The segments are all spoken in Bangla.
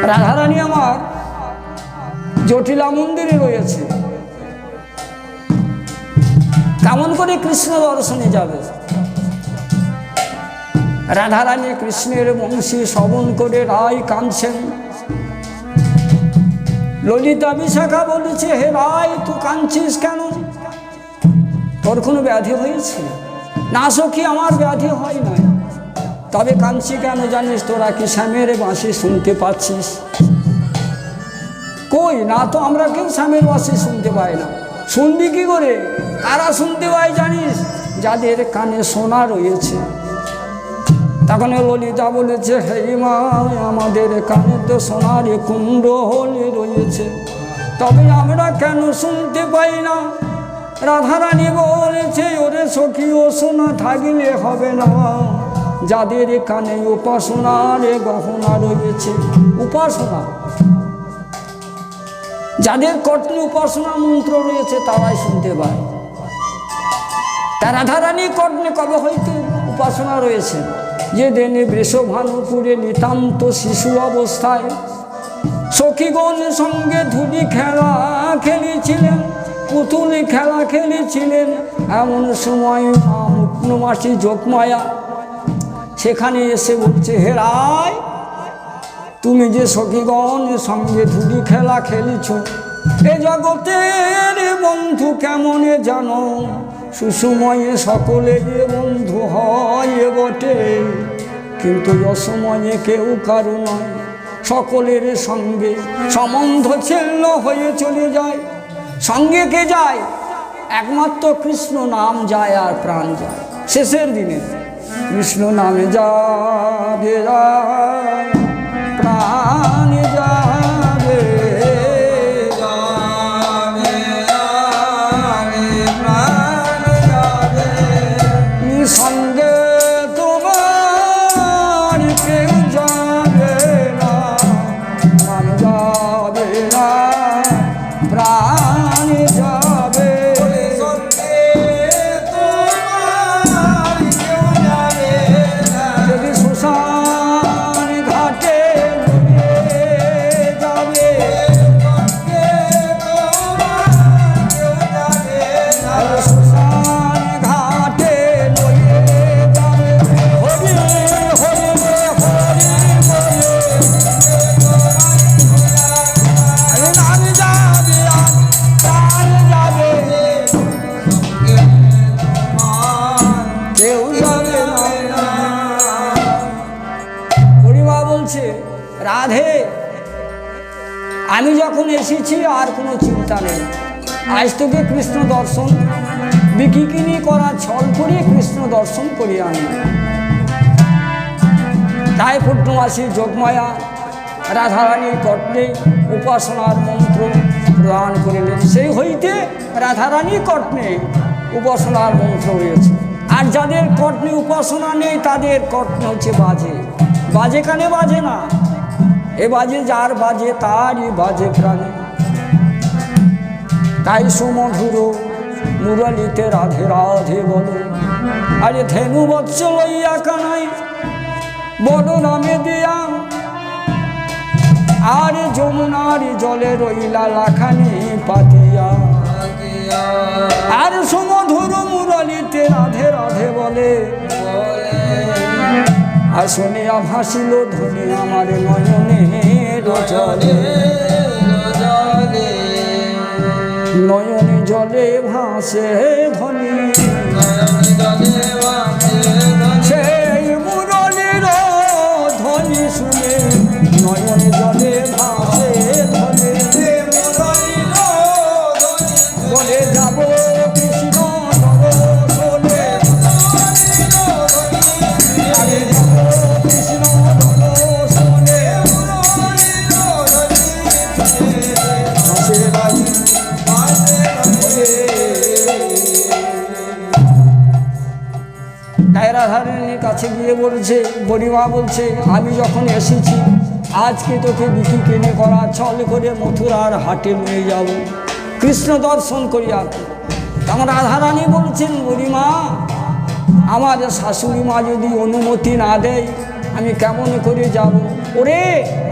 রাধারানী আমার জটিলা মন্দিরে রয়েছে, কেমন করে কৃষ্ণ দর্শনে যাবে? রাধারানী কৃষ্ণের বংশী শ্রবণ করে রায় কাঁদছেন। ললিতা বিশাখা বলেছে, হে রায়, তুই কাঁদছিস কেন? তোর কোনো ব্যাধি হয়েছে? না সখী, আমার ব্যাধি হয় না। তবে কাঁদছি কেন জানিস? তোরা কি শ্যামের বাঁশি শুনতে পাচ্ছিস? কই না তো, আমরা কেউ শ্যামের বাঁশি শুনতে পাই না। শুনবি কি করে? কারা শুনতে পায় জানিস? যাদের কানে সোনা রয়েছে। তখন ললিতা বলেছে, হে মা, আমাদের কানে তো সোনার কুণ্ডল রয়েছে, তবে আমরা কেন শুনতে পাই না? রাধারানী বলেছে, ওরে সখী, ও সোনা থাকলে হবে না, যাদের কানে উপাসনার গহনা রয়েছে। উপাসনা, যাদের কর্তৃ উপাসনা মন্ত্র রয়েছে তারাই শুনতে পায়। তা রাধারানী কর্ণে কবে হইতে উপাসনা রয়েছে? যে দিনে বৃষভানুপুরে নিতান্ত শিশু অবস্থায় সখীগণ সঙ্গে ধুলি খেলা খেলেছিলেন, পুতুল খেলা খেলেছিলেন। এমন সময় মা মুক্তমাসী যোগমায়া সেখানে এসে বলছে, হে রায়, তুমি যে সখীগণ সঙ্গে ধুলি খেলা খেলেছ, এ জগতের বন্ধু কেমন জানো? সুসময়ে সকলে যে বন্ধু হয় বটে, কিন্তু অসময়ে কেউ কারো নয়। সকলের সঙ্গে সম্বন্ধ ছিন্ন হয়ে চলে যায়। সঙ্গে কে যায়? একমাত্র কৃষ্ণ নাম যায় আর প্রাণ যায়। শেষের দিনে কৃষ্ণ নামে যাবে প্রাণ যাবে, সঙ্গে তোমার কেউ যাবে না, নাম যাবে না, প্রাণ যাবে। সঙ্গে তোমার কেউ যাবে না, যদি শ্মশান ঘাটে যাবে, সঙ্গে তোমার কেউ যাবে না, শ্মশান ঘাটে রাধে, আমি যখন এসেছি আর কোনো চিন্তা নেই। আজ তোকে কৃষ্ণ দর্শন বিকিকিনি করা ছল করিয়ে কৃষ্ণ দর্শন করিয়ে আনি। তাই পূর্ণমাসী যোগমায়া রাধারানীর কর্ণে উপাসনার মন্ত্র প্রদান করিলেন। সেই হইতে রাধারানীর কর্ণে উপাসনার মন্ত্র রয়েছে। আর যাদের কর্ণে উপাসনা নেই তাদের কর্ণ হচ্ছে বাজে। বাজে কানে বাজে না, এ বাজে যার বাজে তারই বাজে প্রাণে। তাই সুমধুর মুরলিতে রাধে রাধে বলো, আরে ধেনু বৎস লইয়া কানাই বড় নামে দিয়া, আর যমুনার জলে রইলা লাখানি পাতিয়া। আর সুমধুর মুরলিতে রাধে রাধে বলে, আর শুনিয়া ভাসিল ধ্বনি আমার নয়নের জলে, নয়নে জলে ভাসে ধ্বনি, সেই মুরলীর ধ্বনি শুনে নয়নে জলে ভাসে ধ্বনি। বলে যাব কৃষ্ণ দর্শনে, আমি যাব কৃষ্ণ দর্শনে, রাধারানীর কাছে গিয়ে বলছে, বড়িমা বলছে, আমি যখন এসেছি আজকে তোকে বিক্রি কিনে করা ছল করে মথুরার হাটে নিয়ে যাব, কৃষ্ণ দর্শন করিয়া। তখন রাধারানী বলছেন, বড়িমা, আমার শাশুড়ি মা যদি অনুমতি না দেয় আমি কেমন করে যাব? ওরে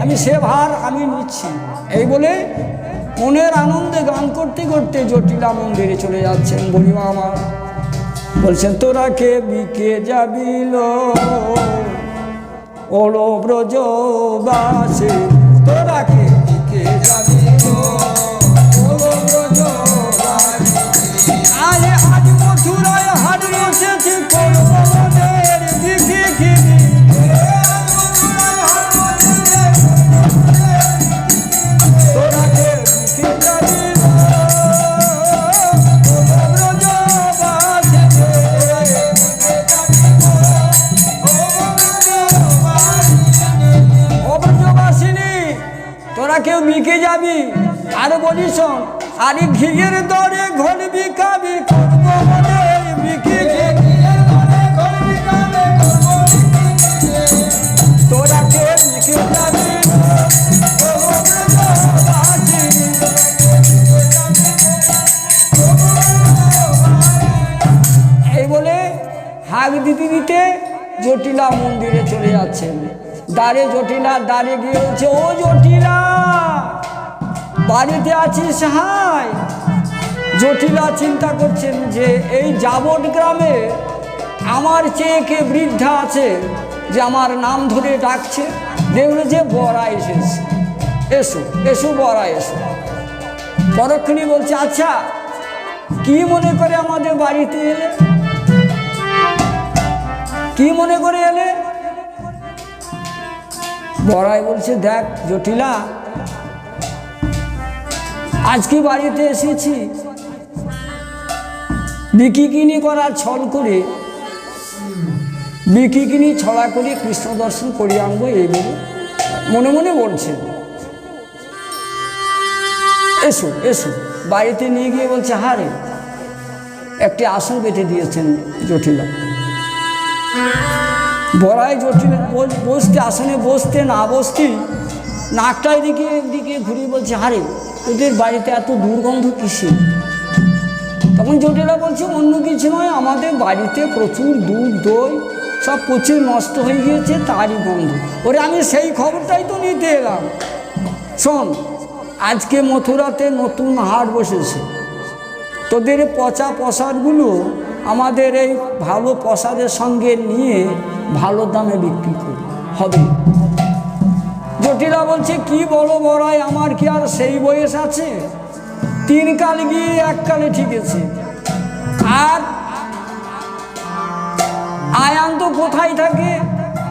আমি সে ভার আমি নিচ্ছি। এই বলে মনের আনন্দে গান করতে করতে জটিলা মন্দিরে চলে যাচ্ছেন। বুড়িমা আমার বলছেন তোরা কে বিকে যাবিল ওলো ব্রজবাসী, তোরা কে বিকে যাবিল ওলো ব্রজবাসী। আরে আজ মথুরায় হাট বসেছে করব মনের বিকে কিনি, তোরা কে বিকে যাবিল তোরা কেউ বিকে যাবি। আর বলিস আরে ঘিয়ের দরে ঘর বিকাবি করবো বলে বিকে, তোরা কেউ বিকে যাবি। এই বলে হাঁক দিতে দিতে জটিলা মন্দিরে চলে যাচ্ছেন। দ্বারে জটিলা দ্বারে গিয়ে বলছে ও জটিলা বাড়িতে আছিস হাই। জটিলা চিন্তা করছেন যে এই যাবট গ্রামে আমার চেয়ে কে বৃদ্ধা আছে যে আমার নাম ধরে ডাকছে। দেখলো যে বড়া এসেছে, এসো এসো বড়া এসো। পরক্ষণে বলছে আচ্ছা কি মনে করে আমাদের বাড়িতে এলে, কি মনে করে এলে? বড়াই বলছে দেখ জটিলা আজকে বাড়িতে এসেছি বিকিকিনি করার ছল করে, বিকিকিনি ছড়া করে কৃষ্ণ দর্শন করে আনবো এই বলে মনে মনে বলছে। এসো এসো বাড়িতে নিয়ে গিয়ে বলছে হারে একটি আসন বেঁধে দিয়েছেন জটিলা। বড়াই জটিলা বসতে আসনে বসতে না বসতেই নাকটা এদিকে এদিকে ঘুরিয়ে বলছে হারে ওদের বাড়িতে এত দুর্গন্ধ কিসে? তখন জটিলা বলছে অন্য কিছু নয়, আমাদের বাড়িতে প্রচুর দুধ দই সব পচে নষ্ট হয়ে গিয়েছে তারই গন্ধ। ওরে আমি সেই খবরটাই তো নিতে এলাম। শোন আজকে মথুরাতে নতুন হাট বসেছে, তোদের পচা প্রসাদগুলো আমাদের এই ভালো প্রসাদের সঙ্গে নিয়ে ভালো দামে বিক্রি হবে। জটিলা বলছে কি বলো বড়াই আমার কি আর সেই বয়স আছে? 3 কাল গিয়ে 1 কালে ঠিকেছে। আর আয়ান তো কোথায় থাকে?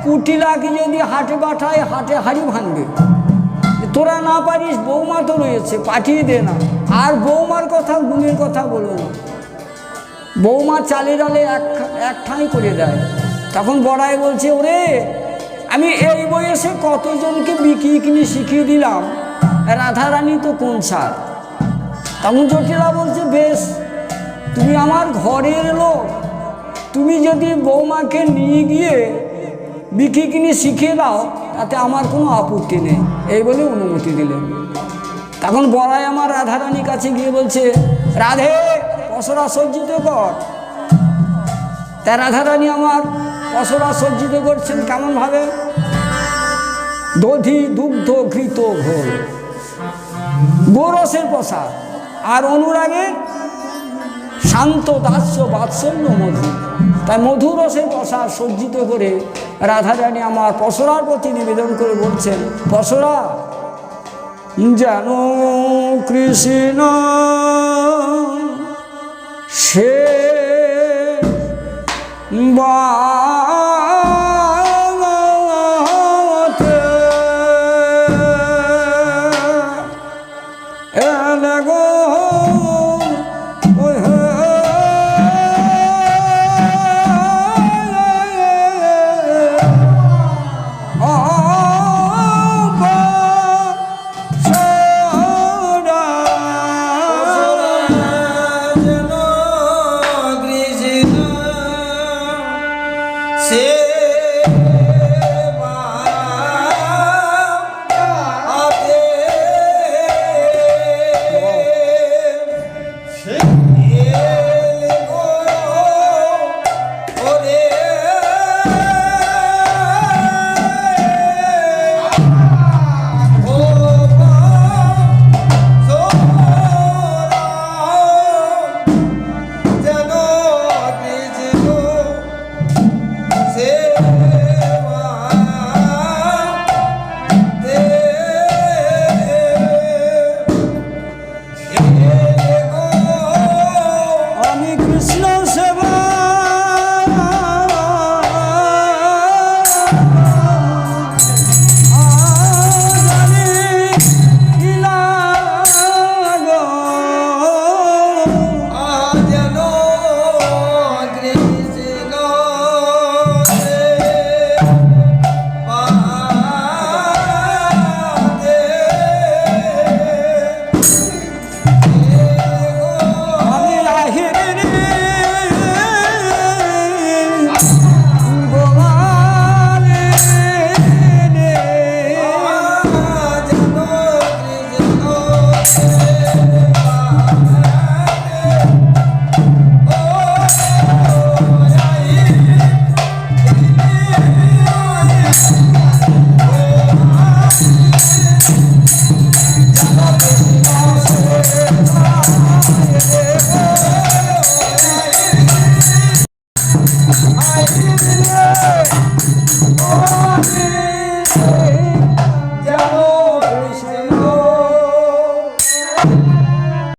কুটিলাকে যদি হাটে পাঠায় হাটে হাড়ি ভাঙবে। তোরা না পারিস বৌমা তো রয়েছে পাঠিয়ে দে না। আর বৌমার কথা গুণের কথা বলো না, বৌমা চালে ডালে এক ঠাঁই করে দেয়। তখন বড়াই বলছে ওরে আমি এই বয়সে কতজনকে বিকিকিনি শিখিয়ে দিলাম, রাধারানী তো কোন ছাড়। তখন জটিলা বলছে বেশ তুমি আমার ঘরের লোক, তুমি যদি বৌমাকে নিয়ে গিয়ে বিকিকিনি শিখিয়ে দাও তাতে আমার কোনো আপত্তি নেই, এই বলে অনুমতি দিলেন। তখন বড়াই আমার রাধারানীর কাছে গিয়ে বলছে রাধে পসরা সজ্জিত কর। তা রাধারানী আমার পসরা সজ্জিত করছেন কেমনভাবে? দধি দুগ্ধ ঘৃত ঘোল গোরসের প্রসাদ আর অনুরাগে শান্ত দাস্য বাৎসল্য মধু। তাই মধুরসের প্রসাদ সজ্জিত করে রাধারানী আমার পসরার প্রতি নিবেদন করে বলছেন পসরা যেন কৃষ্ণ সে রে